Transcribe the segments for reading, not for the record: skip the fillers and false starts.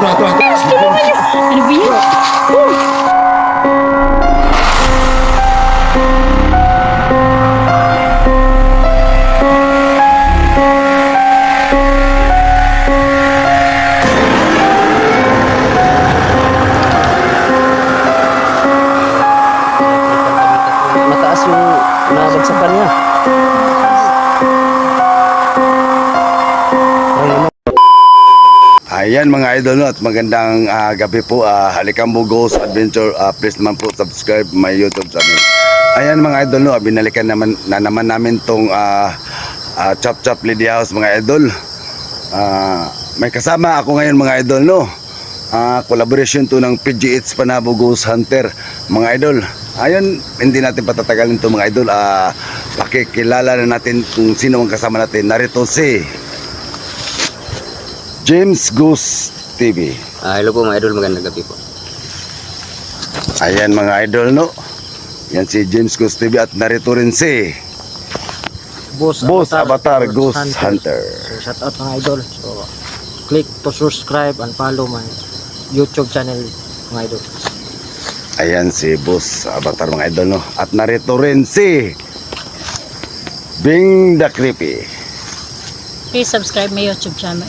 Ano ba yun? Mataas yung nabagsakan niya. Ayan mga idol no, at magandang gabi po. Halikambo Ghost Adventure, please naman po subscribe my YouTube channel. Ayan mga idol no, binalikan naman namin tong Chop Chop Lady House mga idol. May kasama ako ngayon mga idol no. Collaboration to ng PGH Panabo Ghost Hunter mga idol. Ayun, hindi natin patatagalin to mga idol. Pakikilala na natin kung sino ang kasama natin. Narito si James Ghost TV. Hello po mga idol, magandang gabi po. Ayan mga idol no. Yan si James Ghost TV at narito rin si Boss Avatar Ghost Hunter. So, shout out mga idol. So, click to subscribe and follow my YouTube channel mga idol. Ayan si Boss Avatar mga idol no. At narito rin si Bing the Creepy. Please subscribe my YouTube channel,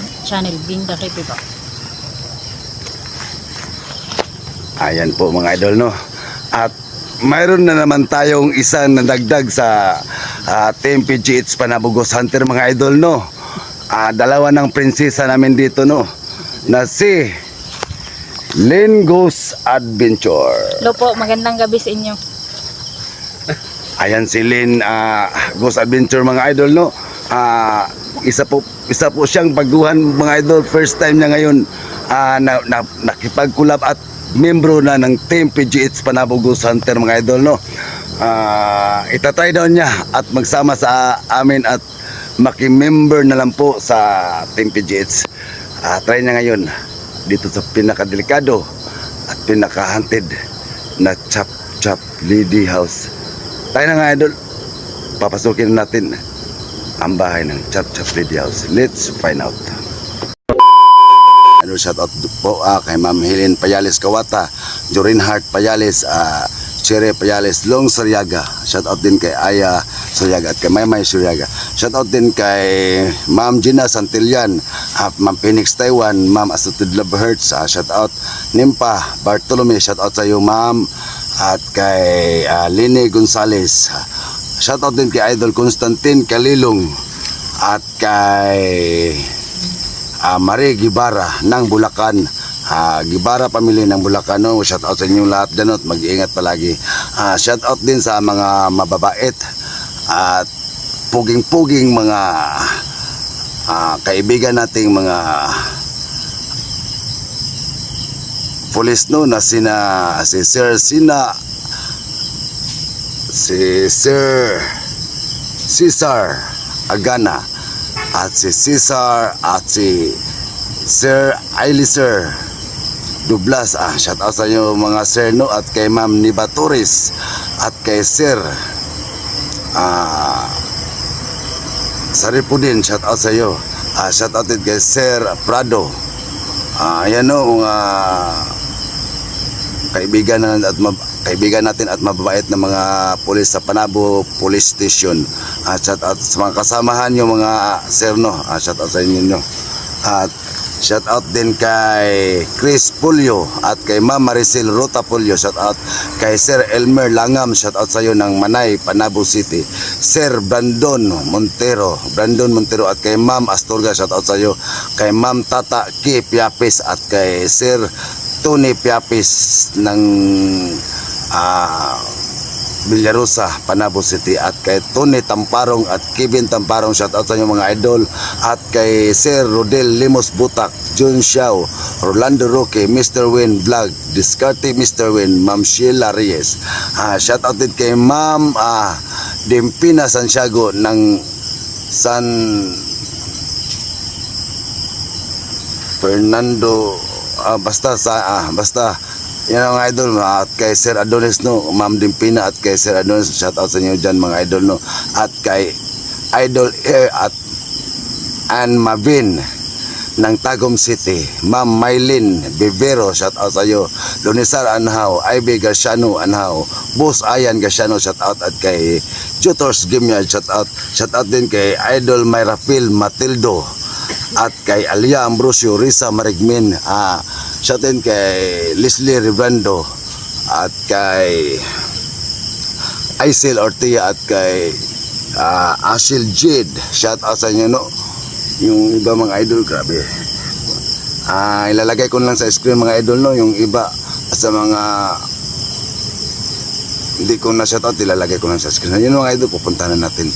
Bing the Creepy po. Ayan po mga idol no. At mayroon na naman tayong isang nadagdag sa Team PGH Panabo Ghost Hunter mga idol no. Dalawa ng prinsesa namin dito no, na si Lynn Ghost Adventure. Hello po, magandang gabi sa inyo. Ayan si Lynn Ghost Adventure mga idol no. Isa po siyang baguhan mga idol. First time niya ngayon nakipag-collab at membro na ng Team PGH Panabo Ghost Hunter mga idol no. Itatry daw niya at magsama sa amin at maki-member na lang po sa Team PGH. Try niya ngayon dito sa pinakadelikado at pinaka-hunted na Chop Chop Lady House. Tayo na nga idol, papasukin natin ang bahay ng Chop Chop Lady House. Let's find out. Shout out po kay Ma'am Helen Payales Kawata, Jorin Hart Payales, Chere Payales, Long Suryaga. Shout out din kay Aya Suryaga at kay Maymay Suryaga. Shout out din kay Ma'am Gina Santillan, Ma'am Phoenix Taiwan, Ma'am Asutid Love Hertz. Shout out Nimpa Bartolome. Shout out sa iyo Ma'am. At kay Lini Gonzales. Shout out din kay Idol Constantine Kalilong at kay Marie Gibara ng Bulacan. Gibara pamilya ng Bulacan no. Shout out sa inyo lahat dyan at mag-iingat palagi. Shout out din sa mga mababait at puging-puging mga kaibigan nating mga pulis no, na si Sir Cesar Agana at si Cesar at si Sir Ailiser Dublas. Shout out sa inyo mga sir no, at kay Ma'am Niba Torres at kay Sir Saripudin. Shout out sa iyo. Shout out din kay Sir Prado. Ayan no, mga kaibigan natin at mababait na mga pulis sa Panabo Police Station. Shout out sa mga kasamahan nyo mga sir no. Shout out sa inyo no. At shout out din kay Chris Pulyo at kay Ma'am Maricel Rota Pulyo. Shout out kay Sir Elmer Langam. Shout out sa iyo ng Manay, Panabo City. Sir Brandon Montero at kay Ma'am Astorga. Shout out sa iyo kay Ma'am Tata Ki Piapis at kay Sir Tony Piapis ng Villarosa, Panabo City at kay Tony Tamparong at Kevin Tamparong. Shout out sa inyo mga idol at kay Sir Rodel Limos Butak, Jun Xiao, Rolando Roque, Mr. Win Vlog, Discarte Mr. Win, Ma'am Sheila Reyes. Shout out din kay Ma'am Dempina Santiago ng San Fernando. Basta yan ang mga idol. At kay Sir Adonis no, Ma'am Dimpina at kay Sir Adonis, shout out sa inyo dyan mga idol no. At kay Idol Air at Ann Mavin. ng Tagum City, Ma'am Maylin Vivero, shout out sa iyo. Lunisar Anhaw, Ivy Garciano Anhaw, Boss Ayan Garciano, shout out, at kay Jutors Gimyard, shout out. Shout out din kay Idol Myra Phil Matildo, at kay Alia Ambrosio, Risa Marigmin, shout din kay Leslie Ribrando, at kay Aisel Ortia, at kay Ashil Jid, shout out sa inyo, no? Yung iba mga idol, grabe. Ilalagay ko lang sa screen mga idol, no? Yung iba sa mga hindi ko na shout out, ilalagay ko lang sa screen. Yun mga idol, pupuntahan na natin.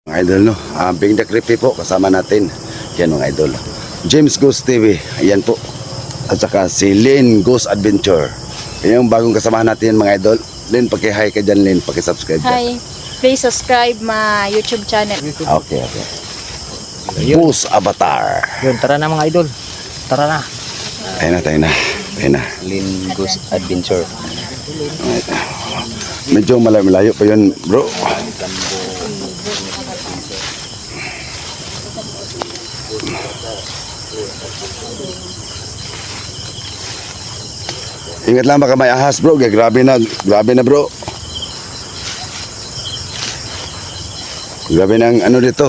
Mga idol, no? Big the Creepy po, kasama natin. Yan mga idol. James Ghost TV, ayan po. At saka si Lynn Ghost Adventure. Yan yung bagong kasama natin mga idol. Lynn, paki-hi ka dyan, Lynn. Paki-subscribe dyan. Hi, please subscribe my YouTube channel. Okay. Boss Avatar. Yun, tara na mga idol. Tara na. Tayo na. Lin Ghost Adventure. Alright. Medyo malayo pa yun, bro. Ingat lang, baka may ahas, bro. Grabe na bro. Grabe ng ano dito.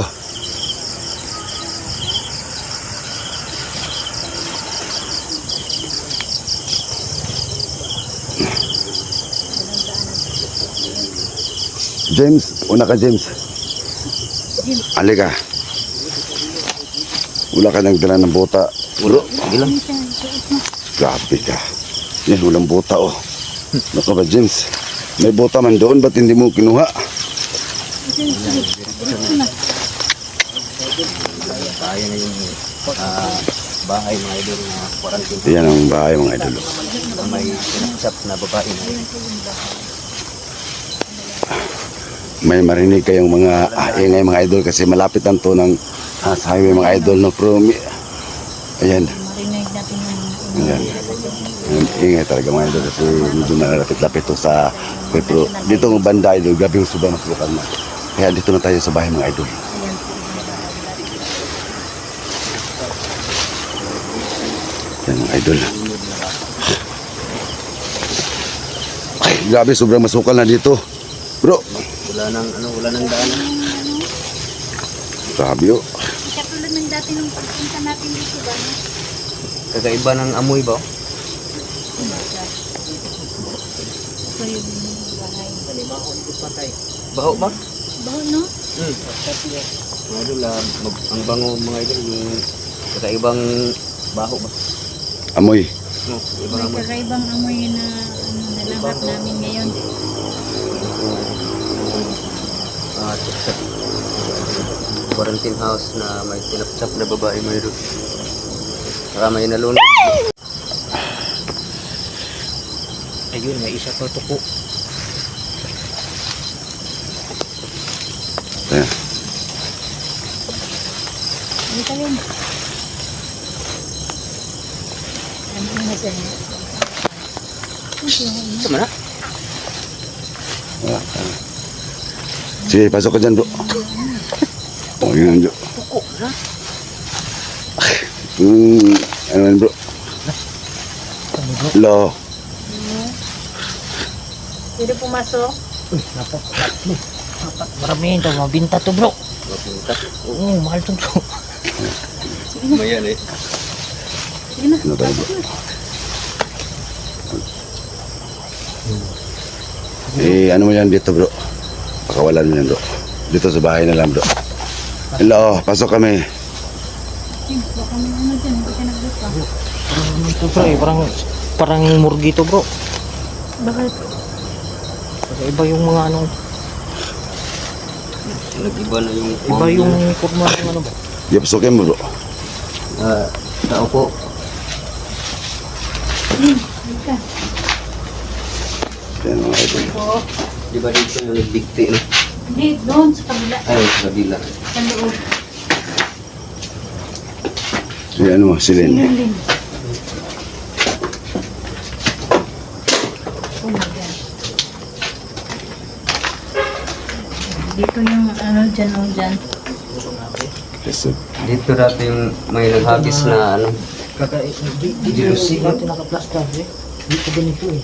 James, una ka James. Halika. Wala ka nang dala ng bota. Bro, Ilang? grabe ka. Yan, walang bota oh. Naka ba James? May bota man doon, ba't hindi mo kinuha? Ayan na yung bahay mga idol na quarantine. Yan ang bahay mga idol. May sinapsap na babae na. May marinig kayong mga ingay mga idol kasi malapit lang to ng sa highway mga idol, no? Pero ayan. Marinig natin yung Ayan. Ingay talaga mga idol kasi medyo malapit-lapit to sa pero dito ng banda idol, grabe yung sobrang maslukan na. Kaya dito na tayo sa bahay mga idol. Yan mga idol. Ay, grabe sobrang masukal na dito. Bro, Wala nang daan. grabe oh. katulad ng dati nung pagpunta natin dito ba? Kakaiba ng amoy ba? Ito yung bahay. Baho ba? Baho, no? Mga idol, ang bango mga idol, yung kakaibang baho ba? Amoy. No, ibang May amoy. kakaibang amoy na nalanghap namin ngayon. Tsap-tsap. Quarantine house na may tinapsap na babae mga idol. Saka may nalunod. Ayun, may isa pa tuko. Ayan. Hindi ka yun. Ano na siya? Sama na? Sige, pasok ka dyan bro. Oh, yun bro. Tuko na. Ano yan bro? Lo. Pwede pumasok? Marami ito, mabinta to bro. Mapunta. Oo, mahal to bro. Mayan eh. Sige na, Ano tayo bro? pasok na. Ano mo yan dito bro? Pakawalan mo yan bro. Dito sa bahay na lang bro. Hello, pasok kami. Baka may ano dyan, hindi ka nagbuka. Ano to bro eh, parang murgi to bro. Bakit? Kasi iba yung mga ano, Nag-iba na yung iba yung kurma ng ano ba. Di pasukin mo bro. tao po. Yan mga idol. Di ba dito yung nagbigti no? Hindi, doon sa kabila. Ay, sa kabila. Sa loob. Ayan mo, silin. Sinulin. Oh my God. Dito yung ano dyan, dyan. Lisod. Dito dati yung may naghagis na ano. Jealousy. Dito naka-plaster eh. Dito ganito eh.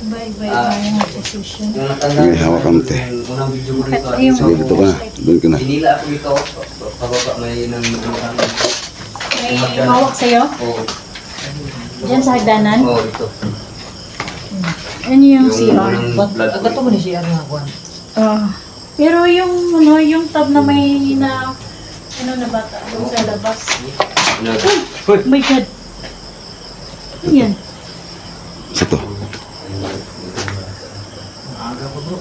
Bye-bye Ah. mga position. Yung natanda Sige, hawakan mo, te. yung unang video ko rito. Ayun. Sige, dito ka na. Doon ka na. Sinila ako dito. Pababa may nang May hawak sa'yo? Oo. Dyan sa hagdanan? Oo, dito. Ano yung CR? unang vlog ko. Agato mo ni siya nga kuan. Pero yung ano, yung tab na may na ano na bata, yung sa labas. Oh my God! Ano yan? Sa to. Aga pa bro.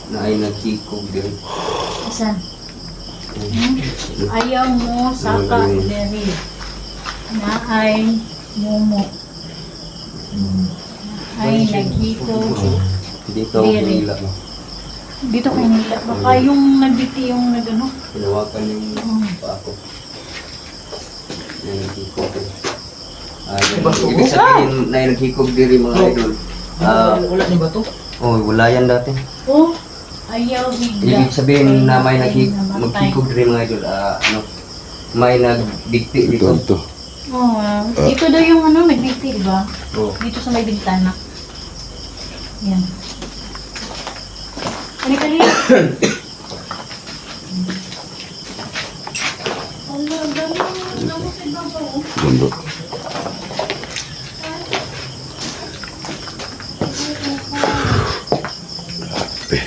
Na ay nagkikog din. Asan? Ayaw mo saka deri. Na ay mumo. Ay naghiko. Dito ako Diri. nila. Dito kay nila. Baka yung nagbiti yung nagano. Pinawakan yung pa ako. Na nagkikog. Ibig sabihin na nagkikog diri mga idol. Wala ni ba to? Oh, wala yan dati. Oh, ayaw bigla. Ibig sabihin na may Ay, namatay. magkikog diri mga idol. Ano, may nagbigti Ito, dito. ito. Oh, dito daw yung ano, nagbiti, di ba? Oh. Dito sa may bintana. Yan. Kali-kali. Allah, dami mo sa ibabaw. Doon, bro. Grabe.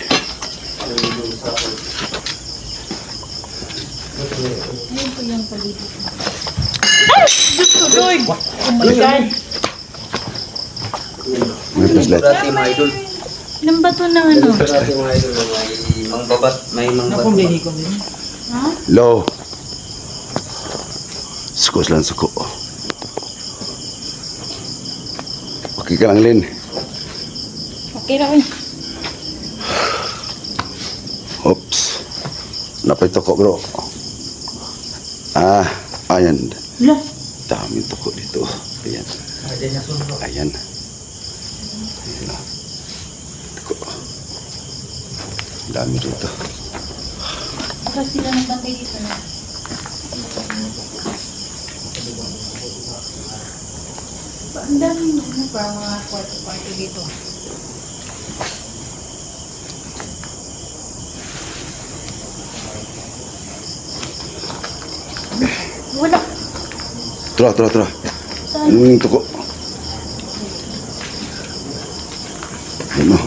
Ayun po yung palibot. Ay! Gusto doon! Oh my God! May flashlight. Dati mga idol. Ilang bato na ano? Dati mga idol na may mangbabat. May mangbabat. Nakumbili ko din. Ha? Low. Sukos lang suko. Okay ka lang, Lin. Okay lang. Oops. Napay toko, bro. Ayan. Lah, Daming toko dito. Ayan. Ada na sunod. Ayan. Ayan na. Toko. Dami dito. baka sila nagbantay dito na. Ang daming ano, parang mga kwarto-kwarto dito. Wala. Tara. Saan? Ano yung toko? Ano?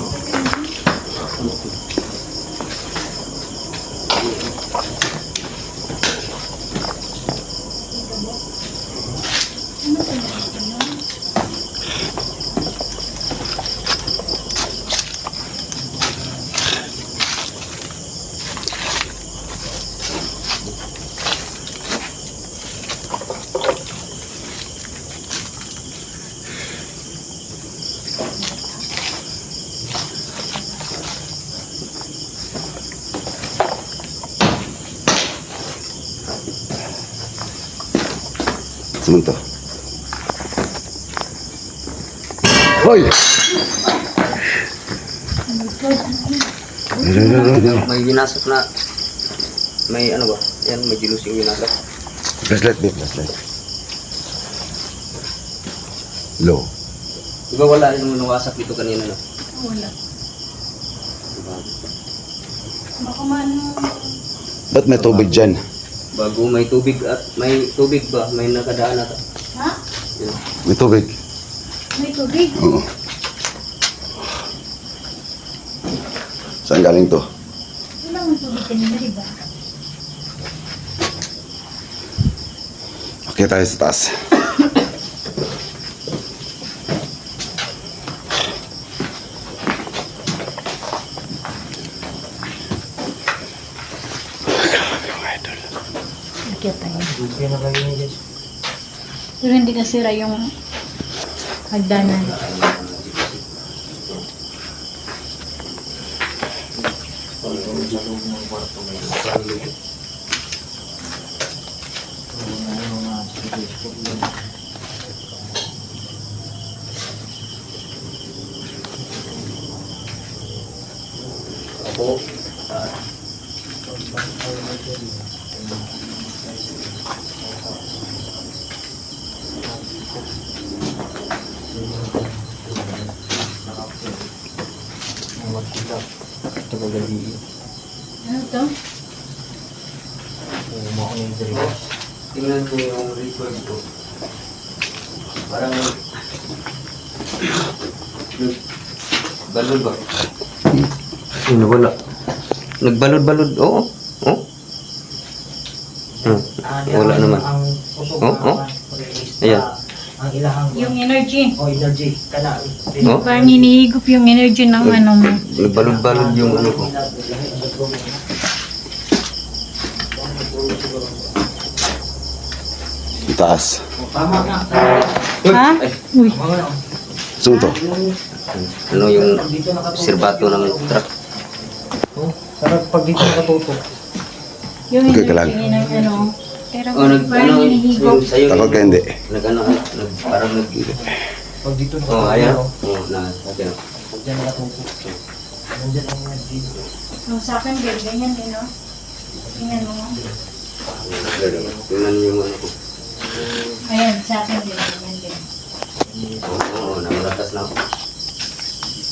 Saan to? Hoy! May winasak na. May ano ba? Yan, may jealousy winasak. Flashlight, babe. Flashlight. Low. Di ba wala yung nawasak dito kanina, no? Wala. Baka man, Ba't may tubig dyan? Bago may tubig at may tubig ba? May nakadaan ata. ha? Yan. May tubig? May tubig? Oo. Saan galing to? Wala may tubig kanina, diba? Okay tayo sa taas. Grabe mga idol. Nakita tayo. Okay na kayo niya guys. Pero hindi nasira yung hagdanan. sa loob ng kwarto may parang luto. So, ano nga, stethoscope yun. Ako, Ito magagabi. Ano to? Umuha ko yung drink. tingnan mo yung record ko. Parang balod ba? Ano wala? Nagbalod-balod, oo. Oh? Wala naman. Ang usok Oh, oh. Ayan. Ang ilahang Yung energy. energy kana. Oh? Parang hinihigop yung energy ng ano mo. Nagbalod-balod yung ano ko. Ang taas. Tama na. Ha? Ay, Uy. Saan to? ano yung Dito nakatutok. sirbato ng truck? Oh, sarap pag dito nakatutok. Yung Okay ka lang. energy ng ano. Pero Oh, nag parang ano hinihigop. yung sa'yo. Takot ka hindi. Nag ano, parang nag Pag dito Oh, nakatutok. ayan. Oh, na, ayan. Pag dyan nakatutok. Nandiyan ang energy. Yung sa akin, din, ganyan din, no? Tingnan mo. Tingnan yung ano ko. Ayan, sa akin din, ganyan din. Oo, namalakas na ako.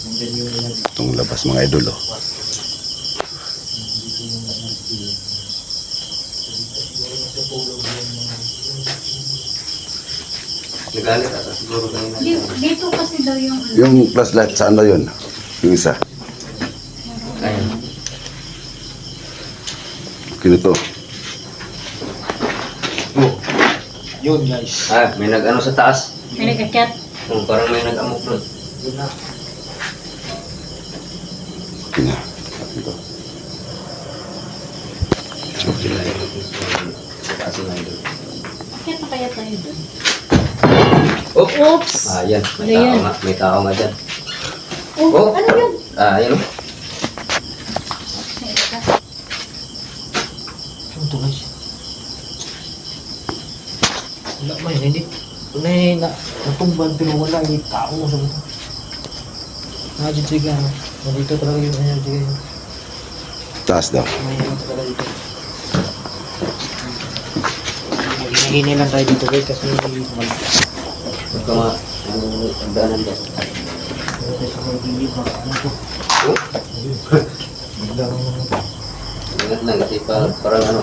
Nandiyan yung energy. Itong labas mga idol. Oh. Nagalit ata siguro kayo na. Dito kasi daw yung ano. Yung flashlight, saan daw yun? Yung isa. Ayan. Kino to? Oh, Yun guys. may nag-ano sa taas. May nagkakyat. Oh, parang may nag-amuklot. Yun na. Kina. Ito. Okay na yun. Kasi na yun. Kyat na kaya tayo dun. Oh! Oops! Ayan, may Ano tao yan? nga. May tao nga dyan. Oh, Oh! ano yun? Ayan o. Ano to guys? Wala man, hindi. Tunay na natumbang pero wala yung tao mo sa buto. Nakajit sige ano. Nandito talaga yung energy guys. Taas daw. May ano talaga dito. Hinahinay lang tayo dito guys kasi wala. Huwag ka ma... Ang daanan dyan. Wala tayo sa mga gilid mga ano to. Oh! Biglang Ingat lang kasi parang ano.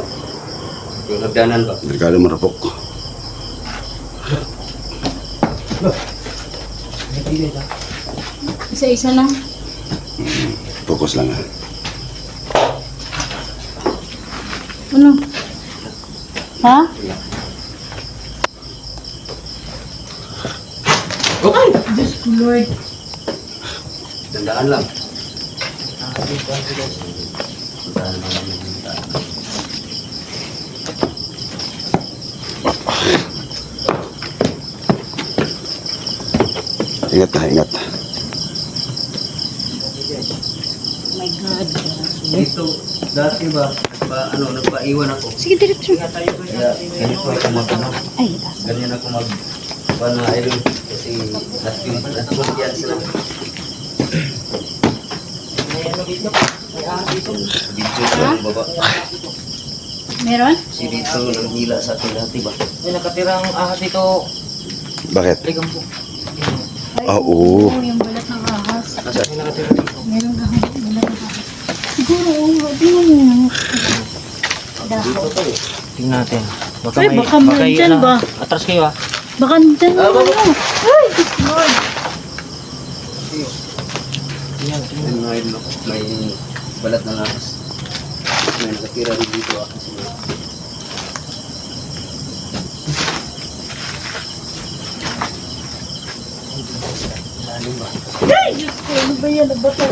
Yung nagdanan ba? Delikado marapok. hindi guys ha. Isa-isa lang. Focus lang ha. Ano? Ha? Oh! Diyos ko, Lord. Tandaan lang. Dito guys. Tandaan lang. Ingat na, ingat. Oh my God. Dito, dati ba, nagpaiwan ako. Sige, diretso. Kaya ganito ako mag-ano. Ay, Ganyan ako mag-island kasi natulog sila. May ano dito? May ahas dito. Dito sa baba. meron? Kasi dito nang hila sa akin dati ba? May nakatirang ahas dito. Bakit? Ligang po. Ay, Ah, oo. Yung balat ng ahas. Nasa? May nakatira dito. Meron ka balat ng ahas. Siguro, tingnan mo. Dito to eh. Tingnan natin. Ay, baka nandyan ba? Atras kayo ah. Baka nandyan Ah, yung baba. ano. Ay, Diyos Lord. Tingnan, tingnan. Ayun, mga idol, may balat ng ahas. May nakatira rin dito ah. Kasi Lalim ba? Ay, Diyos ko. Ano ba yan? Ano ba ito?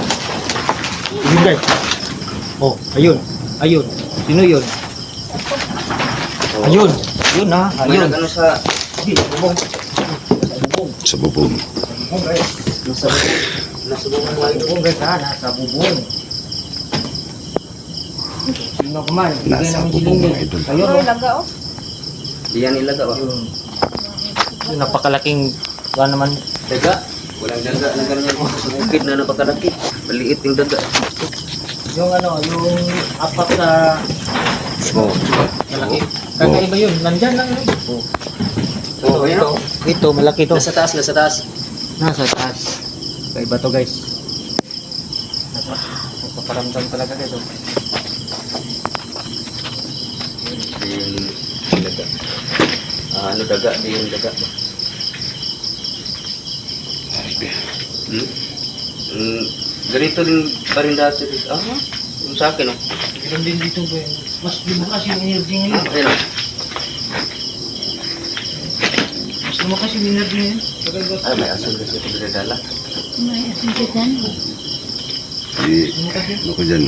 Ayun guys. Oh, ayun. Ayun. Sino yun? Ayun. Ayun ha. may Ayun. nag-ano sa... Hindi, bubong. Bubong. Sa bubong. Bubong guys. Nasa bubong mga idol. Bubong guys ha. Nasa bubong. Sino kumain? Nasa bubong mga idol. Ayun, Ay, oh. laga oh. Diyan ilaga ba? Yung napakalaking naman daga. Walang daga na ganyan. Bukid na napakalaki. Maliit yung daga. Yung yung apat na Oo. malaki. Kakaiba yun. Nandyan lang yun. Oo, ito. Ito, malaki to. Nasa taas, nasa taas. Nasa taas. Kakaiba to guys. Napaparamdam talaga guys. Oh. Yung daga. Ano daga? Di yung daga ba? Ganito rin pa rin dati. Yung sa akin, oh. Meron din dito ba yun? Mas lumakas yung energy ngayon. Ayun, oh. Mas lumakas yung energy ngayon. Ay, may aso kasi ito binadala. May asin ka dyan. Ano ko dyan?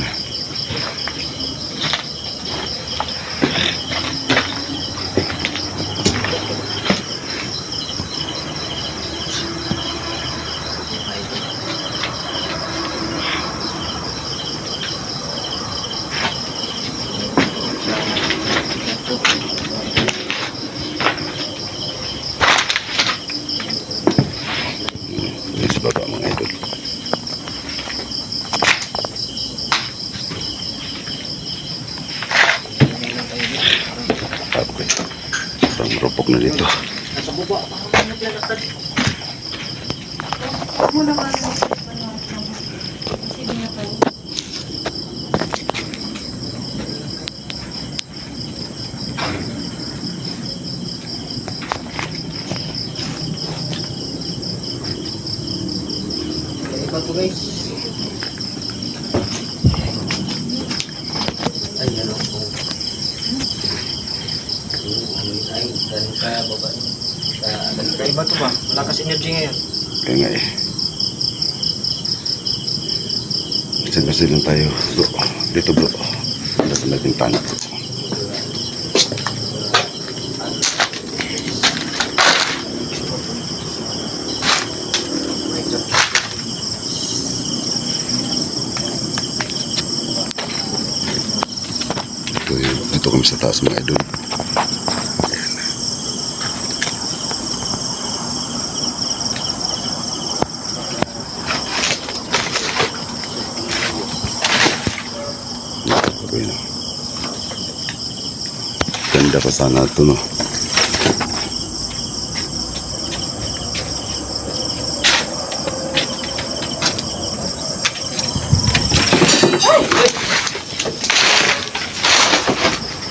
Yung sa baba mga idol. Okay. Parang rupok na dito. Nasa baba. Muna ba ano? Sige na tayo. Ikaw to guys. Ay, ano po. Ay, galing sa baba. Kakaiba to ba? Malakas energy ngayon. Kaya nga eh. Masid lang tayo bro. Dito bro. Wala sa natin tanong. Ito kami sa taas mga idol. Okay na. Ganda pa sana ito no.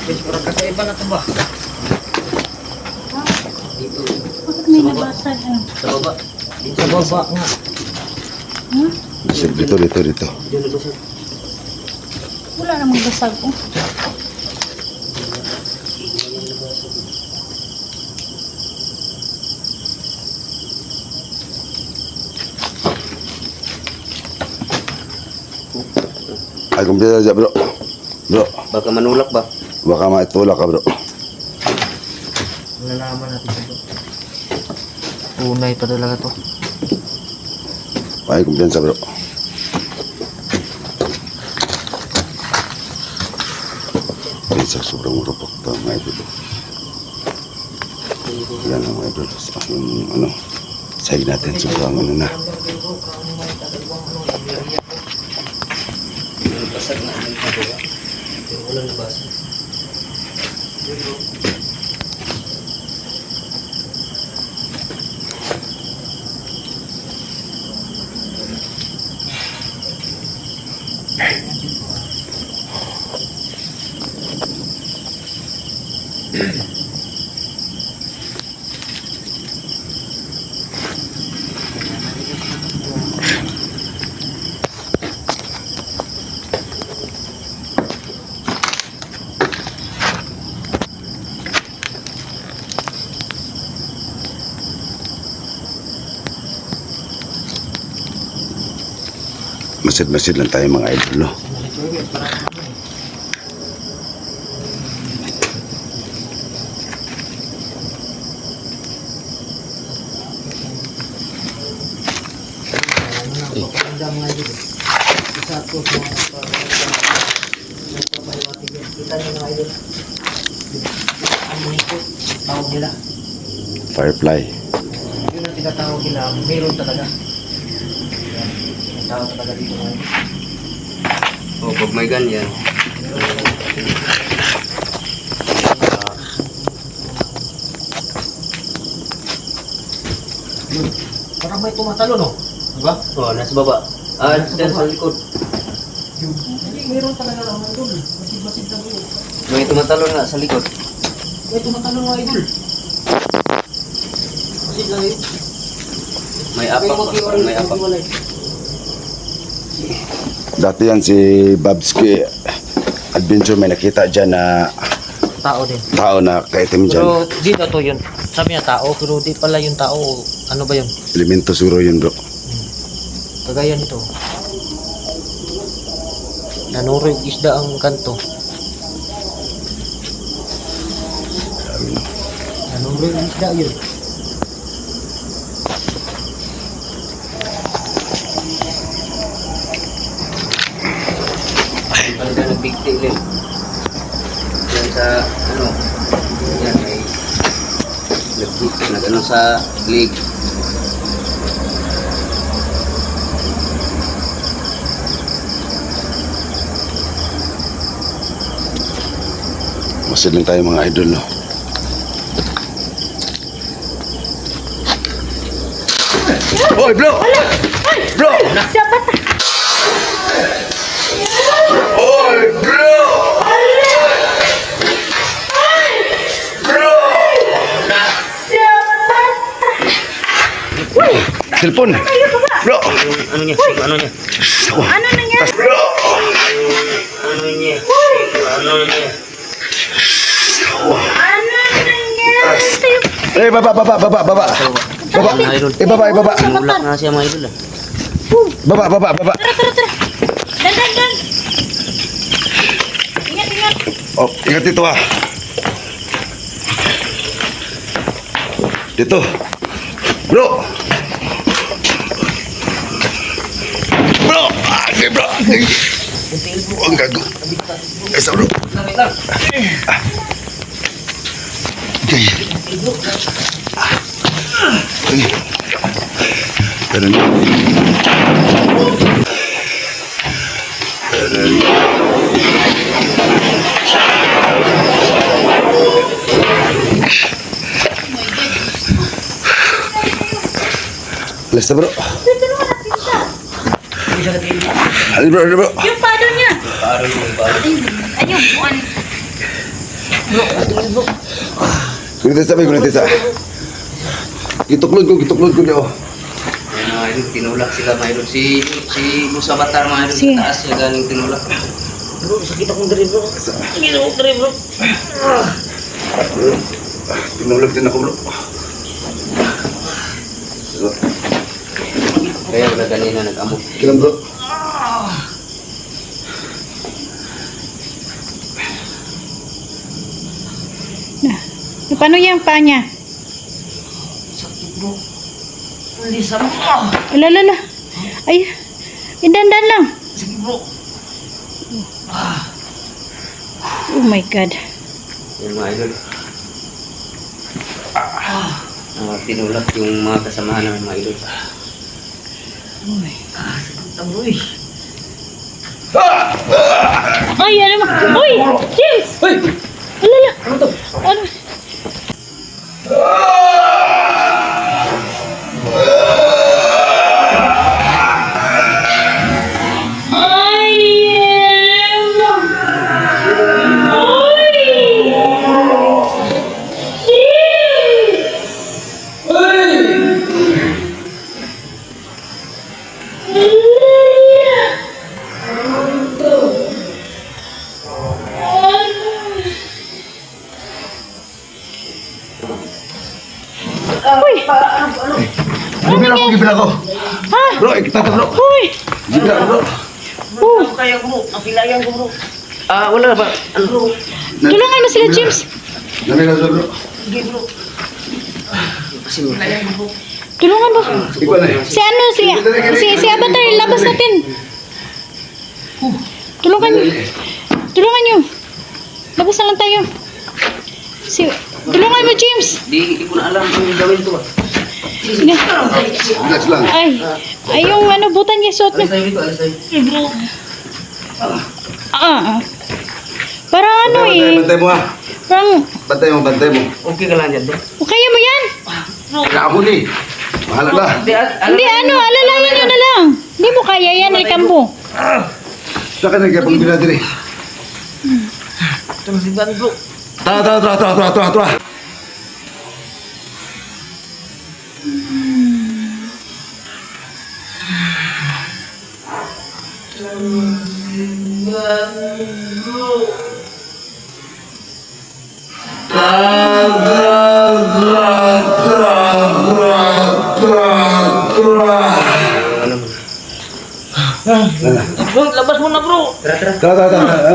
Guys, parang kakaiba na to ba? Bakit may nabasag? Ano? Sa baba. Sa baba nga. Hmm? Dito. Diyan na ba siya? Wala namang basag oh. Ay, kumpisa dyan bro. Bro, Baka manulak ba? baka maitulak ka bro. Malalaman natin ito. Unay pa talaga to. Ay, kumpiyansa bro. Isa sobrang rupok pa mga idol. Yan ang mga idol. Yung ano, sahig natin sobrang ano na. Basag na ang baba. Pero walang nabasag. Masid-masid lang tayo mga idol, no? Isa to sa mga Kita niyo mga idol. Ano ito? Tawag nila. Firefly. Yun ang tinatawag nila. Meron talaga. Yan. May tao talaga dito mga idol. Oh, pag may ganyan. Parang may tumatalo, no? Diba? Oh, nasa baba. Ah, dyan sa likod. Hindi, meron talaga mga idol. Masid-masid lang yun. May tumatalon nga sa likod. May tumatalo mga idol. Masid lang yun. May apak pa. May apak. Dati yan si Babski Adventure, may nakita dyan na Tao din. tao na kaitim dyan. Pero dito to yun. Sabi niya tao, pero di pala yung tao. Ano ba yun? Elemento siguro yun, bro. Kagaya nito. Nanuro yung isda ang kanto. Nanuro yung isda yun. Talaga nagbigti ulit. Yan sa, ano, yan may nagbigti, nag-ano sa lig. Masid lang tayo mga idol, no? Oy, bro! Bro! Siapa ta? Oy, bro! Bro! Telepon! Bro! Ano niya? Ano niya? Ano nangyari? Bro! Ano niya? Ano niya? Ano nangyari? Eh, baba! Baba! Mga idol. Baba! Sinulak na siya mga idol. Baba! Tara. Dan. Ingat. Oh, ingat dito ah. Dito. Bro! Bro! Sige, bro! Ang gago. Isa, bro. Okay. Ganun. Alis na, bro. Alis, bro. Yung pado niya. Paro yung paro. Ayun, buwan. Kunitisa. Gituklod ko niya, oh. Yan mga idol, tinulak sila mga idol. Si Musa Batar mga idol, Si- sa taas niya galing tinulak. Bro, sakit akong dali bro. Sakit akong dali bro. Tinulog din ako, bro. Kaya wala ganina nag-amok. Kailan, bro? Paano yung paa niya? Sakit bro. Lisa mo. Lala. Ay, dandan lang. Sakit bro. Oh my God. Yan mga idol. Tinulak yung mga kasamahan ng mga idol. Sakit ang bro eh. Ay, ano ma? Uy, James! Hoy! Lala. Ano to? Ano? Gibira ko. Ha? Bro, kita ka, bro. Uy! Gibira ko, bro. Oh, Kaya bro, napilayan ko bro. Wala ba? Ano bro? tulungan mo sila, James. Namira ko, bro. Sige bro. Pilayan ko bro. Tulungan mo. Ikaw na eh. Si Avatar, labas natin. Tulungan niyo. Labas na lang tayo. Tulungan mo, James. Di ko na alam kung yung gawin to. Sige. Relax lang. Ay, yung ano, butan niya suot Alis niya. tayo dito, alis tayo. Parang ano eh. Bantay mo ha. Parang, Bantay mo. Okay ka lang dyan, bro. kaya mo yan? Kaya ako ni. Bahala na. Hindi, ano, alalayan nyo na lang. Hindi mo kaya yan, Rikambo. Saka na kaya pang diri. Ito masigan, bro. Tara. Bro, labas mo na, bro. Tara.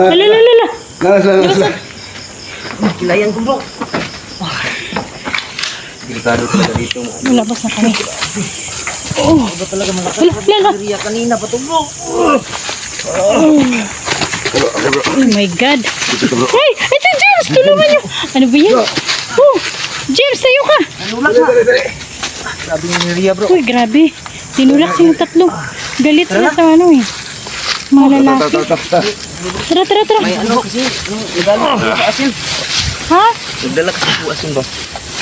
Alalala. Labas lang. Kilayan ko, bro. Delikado talaga dito. Labas na kami. Oh, Ba talaga malakas? lala. Riya kanina pa to, bro. Oh my God. Ay, si James, tulungan niyo. Ano ba yan? Oh, James, tayo ka. Sabi ni Riya, bro. Uy, grabe. Tinulak silang tatlo. Galit sila sa ano eh. Mga lalaki. Tara. May ano kasi, nagdala kasi po asin. Ha? Nagdala kasi po asin ba?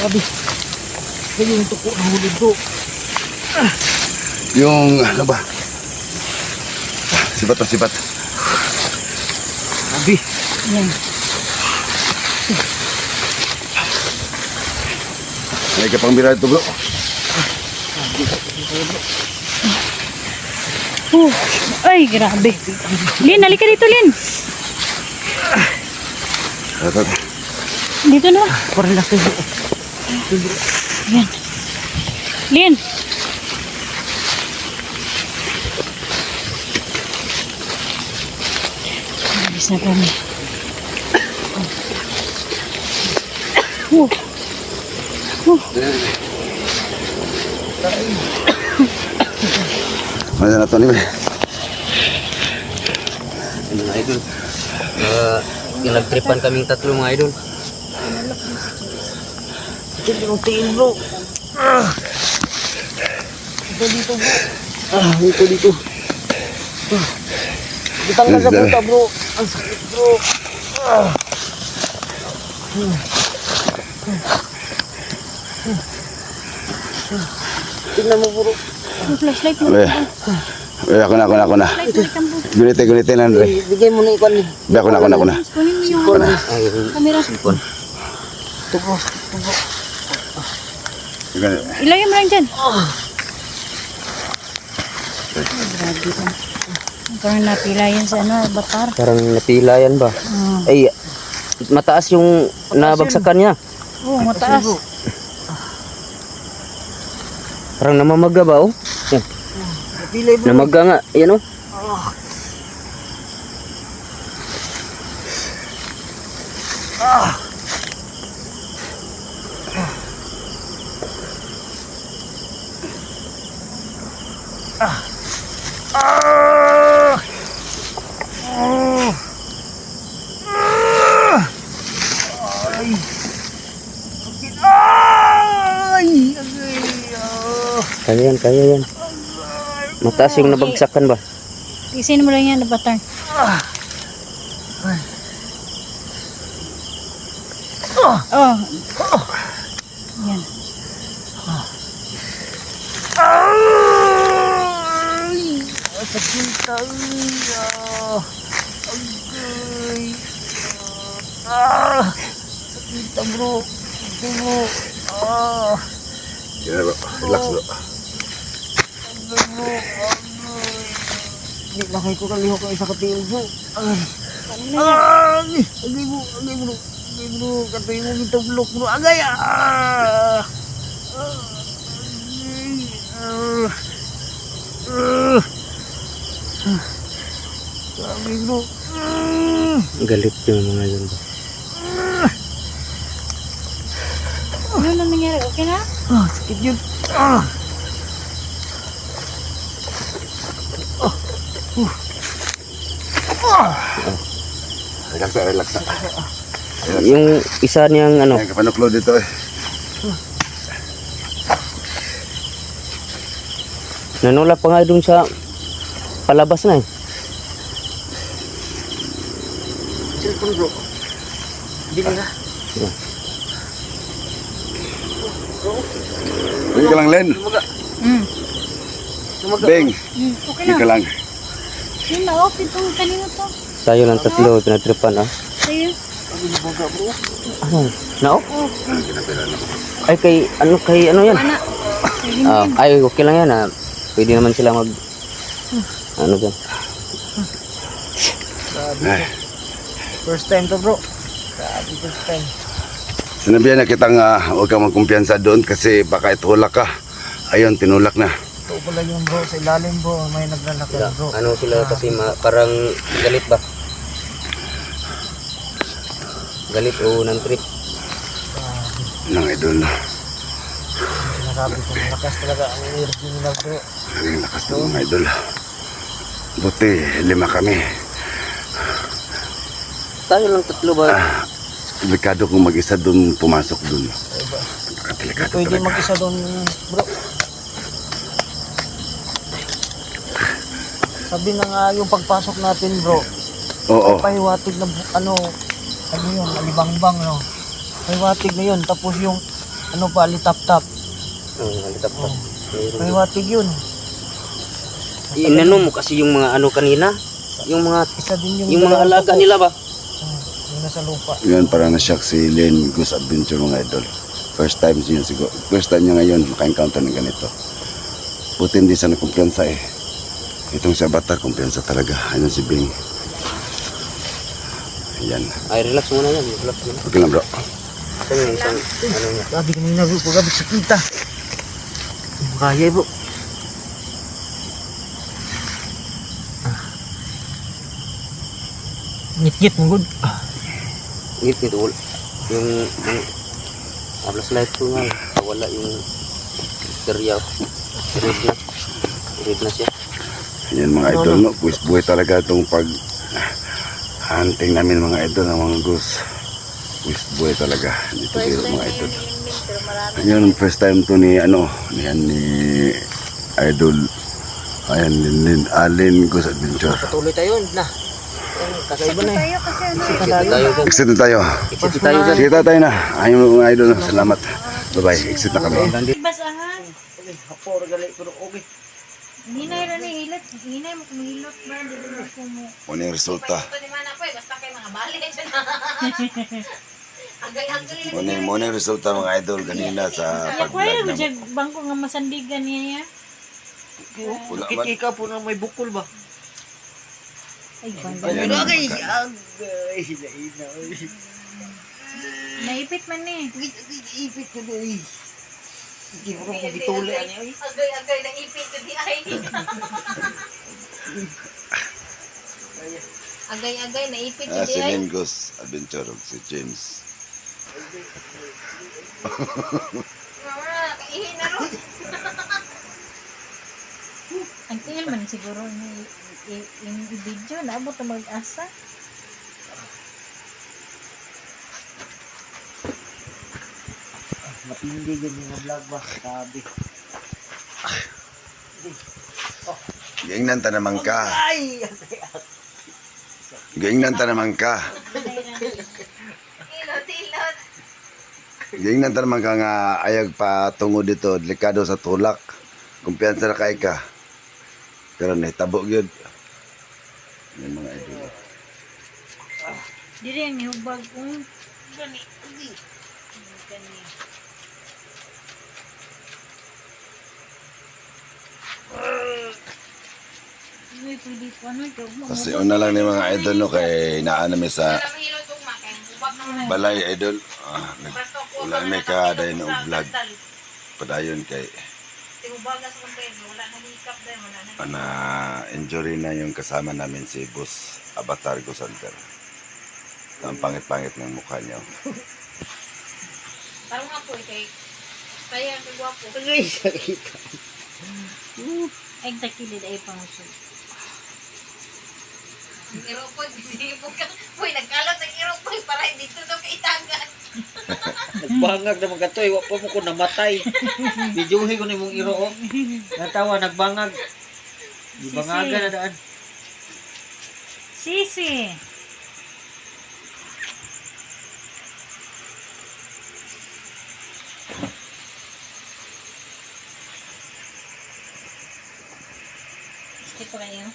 Sabi. Kaya yung tuko na huli, bro. Yung ano ba? Sibat. Sabi. Yan. May kapang bira ito bro. Oh, ay, grabe. Lin, halika dito, Lin. Dito na. Parang laki, bro. Yan. Lin. Alis na kami. Ano na ito ni May? Mga idol. Yung nagtripan kaming tatlo, mga idol. Ito yung tiin, bro. Ito dito, bro. Ito dito. Ditanggal sa puta, bro. Ang sakit, bro. Tingnan mo, bro. Yung flashlight mo. Ako na. Flashlight mo, Rikambo. Gunite na Andre. Bigay mo na ikon ni. Ako na. Kunin mo yung camera. Ikon. Ito, bro. Ilagay mo lang dyan. Grabe ka. Parang napila yan sa ano, batar. Parang napila yan ba? Ay, mataas yung nabagsakan niya. Oo, mataas. Parang namamaga ba, oh? Namaga nga, yan, oh. Kaya yan. Mataas yung nabagsakan ba? Tisin mo lang yan, batar. Oh. Yan. Sakita, bro. Ito, bro. Yan bro. Relax bro. Hindi, lakay ko kalihok ang isa katil, bro. Agay, bro. Katoy mo ito, blok, bro. Agay, Sabi, bro. Galit yung mga yun, bro. Ano na nangyari? Okay na? Sakit yun. Relax na. Yung isa niyang ano, Ayan, kapanuklo dito eh. nanulak pa nga dun sa palabas na eh. Cellphone bro. Bili na. Hindi ka lang, Len. Mm. Beng, Okay hindi na. ka lang. Yun na, okay itong kanina to. Tayo lang tatlo, pinatripan ah. Sa'yo. Ano? Nao? Oh, Ay kay ano yan? Ana. Ah, ay okay lang yan ah. Pwede naman sila mag ano dyan. Ay, First time to bro. Grabe, first time. sinabihan na kitang huwag kang magkumpiyansa doon kasi baka itulak ka. Ayun, tinulak na. Ito pala yung bro, sa ilalim bro, may naglalakad bro. Ano sila kasi parang galit ba? Galit o ng trip. Nang idol na. Sinasabi ko, malakas talaga ang energy nila bro. Ang lakas ng mga idol. Buti, 5 kami. Tayo lang tatlo ba? Delikado kung mag-isa doon, pumasok doon. Napakadelikado Pwede talaga. mag-isa doon bro. Sabi na nga yung pagpasok natin bro, Oo. pahiwatig na ano yun, alibangbang no. Pahiwatig na yun, tapos yung ano pa, alitap-tap. Halitap pa. Pahiwatig yun. Inano mo kasi yung mga ano kanina, yung mga Isa din yung mga alaga nila ba? Yung nasa lupa. Yun, parang na-shock si Len Goose Adventure mga idol. First time niya siguro. First time niya ngayon maka-encounter ng ganito. Buti hindi siya nakumpiyansa eh. Itong si Avatar, kumpiyansa talaga. Ayun si Bing. Ayan. Ay relax muna yan, relax muna. Okay lang bro. Ito yung isang ano niya. Grabe kanina bro, grabe sa kita. Kaya bro. Ngit-ngit mo good. Ngit nito yung flashlight ko nga wala yung stereo. Red na siya. Ayan mga idol, no? Buhay talaga itong pag hunting namin mga idol ng mga goose. Buhay talaga. Dito biro mga idol. Ayan, first time to ni idol. Ayan, Alin Goose Adventure. Patuloy tayo na. Kakaiba na eh. tayo kasi ano. Exit na tayo dyan. Exit na tayo. Exit na tayo dyan. Sige tayo na. Ayun mga idol. Salamat. Bye-bye. Exit na kami. Basahan. Okay, hapor gali pero okay. Hinay ra ni hilat. Hinay mo kung hilot ba. Dito na ko mo. Ano yung resulta? Basta kay mga balik dyan. Agay-agay. Ano yung resulta mga idol kanina sa Kaya ko pag-vlog mo na dyan bangko nga masandigan niya ya. Wala man. Kikika po na may bukol ba? Ay, bangko. Ayan, Agay, mga- agay, naina. Naipit man eh. Ipit ko na eh. Hindi ko rin magituli. Agay-agay na ipit ko di ay. Agay-agay na ipit ko di Si ay. Len Goose Adventure si James. Mama, kaihin na ron. Ang tiil man siguro yung video na abot na mag-asa. Matindi ganyan yung vlog ba? Sabi. Gaingnan ta naman ka. Ay! Gaingnan ta naman ka. Ilot-ilot. Gaingnan ta naman ka nga ayag pa tungo dito. Delikado sa tulak. Kumpiyansa na kay ka. Pero nahitabo yun. Yung mga idol. Diri ang ihubag kong gani. Gani. Uy, pwede ko ano ito. Kasi una lang ni mga idol no kay naa namin sa Alam mo hilot ugma kay bubag na mo. balay idol. Basta ko Wala may kaday na vlog. Padayon kay Tibubag na sa kumpay. Wala na hikap dahil wala na. na injury na yung kasama namin si Boss Avatar Gosanter. Ang pangit-pangit ng mukha niya. Parang nga po kay kaya kay gwapo. Agay, sakit. Ay, takilid ay pangusog. Ang iropod, sisipog ka. Uy, nagkalat ang iropod para hindi ito daw kaitagan. Nagbangag naman ka to, iwa pa mo ko namatay. Bidyuhin ko na mong iro, oh. Natawa, nagbangag. Di bangaga na daan. Sisi. Gusto ko lang yun.